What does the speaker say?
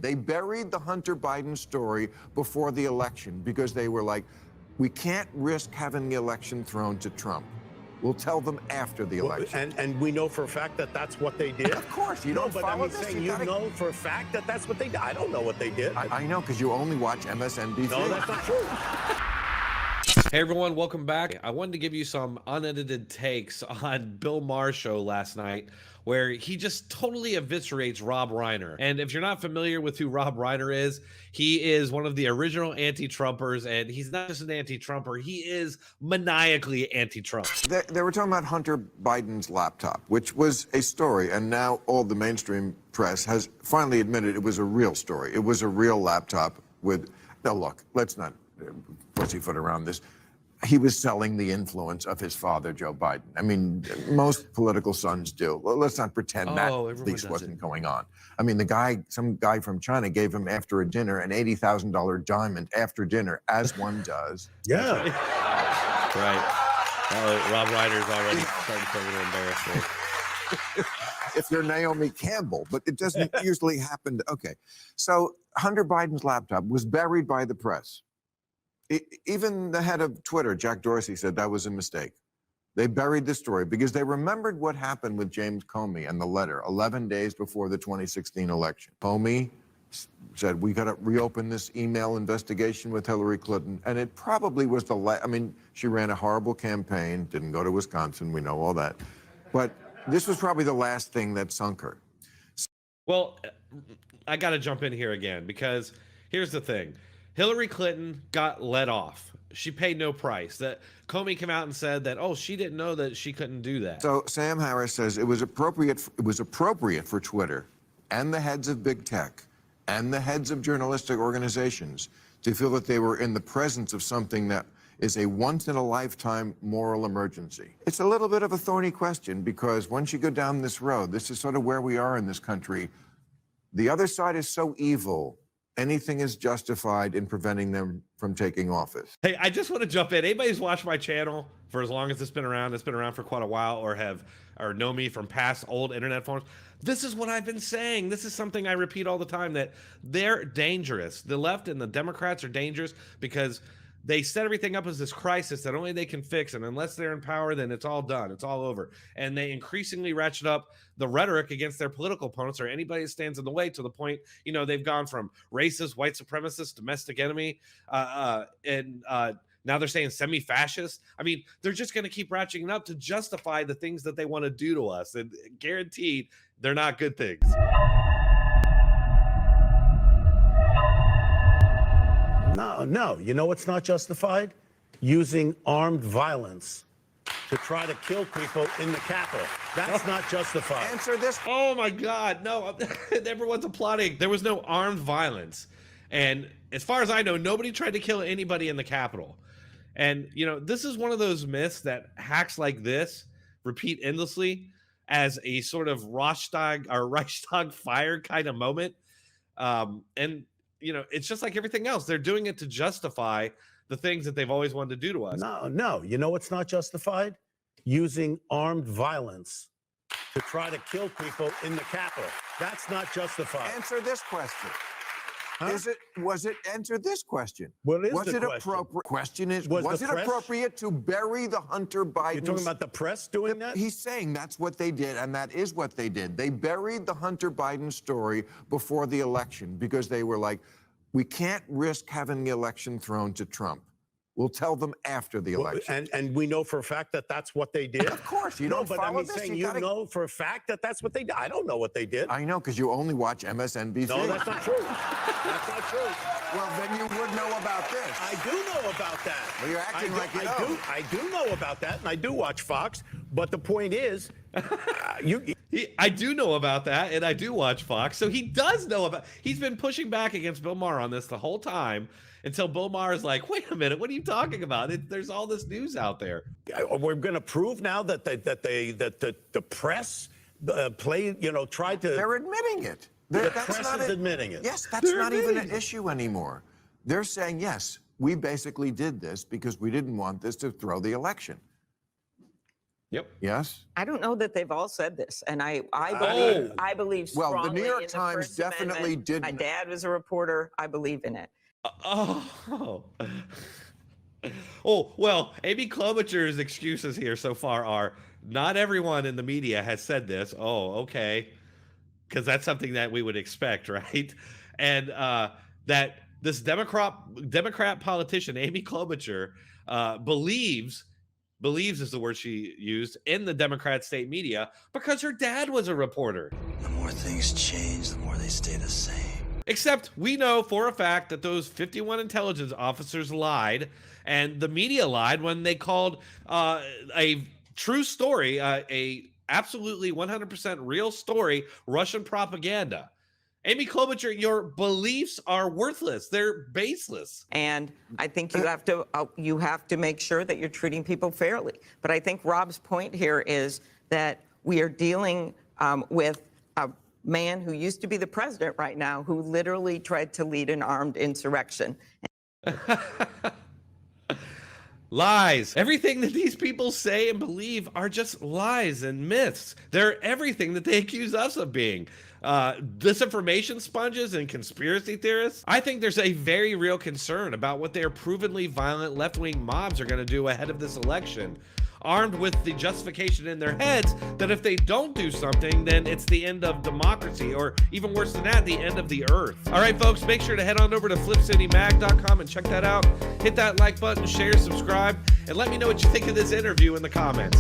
They buried the Hunter Biden story before the election because they were like, we can't risk having the election thrown to Trump. We'll tell them after the election. And we know for a fact that that's what they did? Of course, you don't follow but this. saying you know for a fact that that's what they did? I don't know what they did. I know, because you only watch MSNBC. No, that's not true. Hey everyone, welcome back. I wanted to give you some unedited takes on Bill Maher's show last night, where he just totally eviscerates Rob Reiner. And if you're not familiar with who Rob Reiner is, he is one of the original anti-Trumpers, and he's not just an anti-Trumper, he is maniacally anti-Trump. They were talking about Hunter Biden's laptop, which was a story, and now all the mainstream press has finally admitted it was a real story. It was a real laptop with, now look, let's not pussyfoot around this. He was selling the influence of his father, Joe Biden. I mean, most political sons do. Well, let's not pretend that at least wasn't going on. I mean, some guy from China gave him after a dinner an $80,000 diamond after dinner, as one does. Yeah. Right. Rob Reiner's already starting to feel a little embarrassed. If you're Naomi Campbell, but it doesn't usually happen. Okay. So Hunter Biden's laptop was buried by the press. Even the head of Twitter, Jack Dorsey, said that was a mistake. They buried the story because they remembered what happened with James Comey and the letter 11 days before the 2016 election. Comey said, we got to reopen this email investigation with Hillary Clinton. And it probably was the last. I mean, she ran a horrible campaign, didn't go to Wisconsin. We know all that. But this was probably the last thing that sunk her. Well, I got to jump in here again, because here's the thing. Hillary Clinton got let off. She paid no price. That Comey came out and said that, oh, she didn't know that she couldn't do that. So Sam Harris says it was appropriate for Twitter and the heads of big tech and the heads of journalistic organizations to feel that they were in the presence of something that is a once-in-a-lifetime moral emergency. It's a little bit of a thorny question, because once you go down this road, this is sort of where we are in this country. The other side is so evil, anything is justified in preventing them from taking office. Hey, I just want to jump in. Anybody's watched my channel for as long as it's been around for quite a while, or know me from past old internet forums, this is what I've been saying. This is something I repeat all the time, that they're dangerous. The left and the Democrats are dangerous because they set everything up as this crisis that only they can fix, and unless they're in power, then it's all done. It's all over. And they increasingly ratchet up the rhetoric against their political opponents or anybody that stands in the way, to the point, you know, they've gone from racist, white supremacist, domestic enemy, and now they're saying semi-fascist. I mean, they're just going to keep ratcheting up to justify the things that they want to do to us, and guaranteed they're not good things. No. You know what's not justified? Using armed violence to try to kill people in the Capitol. That's not justified. Answer this. Oh my God, no, everyone's applauding. There was no armed violence. And as far as I know, nobody tried to kill anybody in the Capitol. And, you know, this is one of those myths that hacks like this repeat endlessly as a sort of Reichstag fire kind of moment. And, you know, it's just like everything else. They're doing it to justify the things that they've always wanted to do to us. No. You know what's not justified? Using armed violence to try to kill people in the Capitol. That's not justified. Answer this question. Huh? Answer this question. What is was the it question? appropriate? Question is, was it appropriate to bury the Hunter Biden? You're talking about the press doing that? He's saying that's what they did, and that is what they did. They buried the Hunter Biden story before the election because they were like, we can't risk having the election thrown to Trump. We'll tell them after the election. And we know for a fact that that's what they did? Of course. You don't but follow I'm this. saying you know for a fact that that's what they did. I don't know what they did. I know, because you only watch MSNBC. No, that's not true. That's not true. Well, then you would know about this. I do know about that. Well, you're acting like you don't. I do know about that, and I do watch Fox. But the point is, I do know about that, and I do watch Fox. So he does know about. He's been pushing back against Bill Maher on this the whole time, until Bill Maher is like, wait a minute, what are you talking about? There's all this news out there. We're going to prove now that the press tried to. They're admitting it. The press is admitting it. Yes, that's not even an issue anymore. They're saying, yes, we basically did this because we didn't want this to throw the election. Yep. Yes. I don't know that they've all said this, and I believe Well, the strongly New York in the Times First definitely Amendment. didn't. My dad was a reporter. I believe in it. Oh. Oh, well, Amy Klobuchar's excuses here so far are not everyone in the media has said this. Oh, okay. Because that's something that we would expect, right? And that this Democrat politician, Amy Klobuchar, believes is the word she used, in the Democrat state media because her dad was a reporter. The more things change, the more they stay the same. Except we know for a fact that those 51 intelligence officers lied, and the media lied when they called a true story, a absolutely 100% real story, Russian propaganda. Amy Klobuchar, your beliefs are worthless. They're baseless. And I think you have to make sure that you're treating people fairly. But I think Rob's point here is that we are dealing with a man who used to be the president right now, who literally tried to lead an armed insurrection. Lies. Everything that these people say and believe are just lies and myths. They're everything that they accuse us of being. Disinformation sponges and conspiracy theorists. I think there's a very real concern about what their provenly violent left-wing mobs are going to do ahead of this election, armed with the justification in their heads that if they don't do something, then it's the end of democracy, or even worse than that, the end of the earth. All right, folks, make sure to head on over to flipcitymag.com and check that out. Hit that like button, share, subscribe, and let me know what you think of this interview in the comments.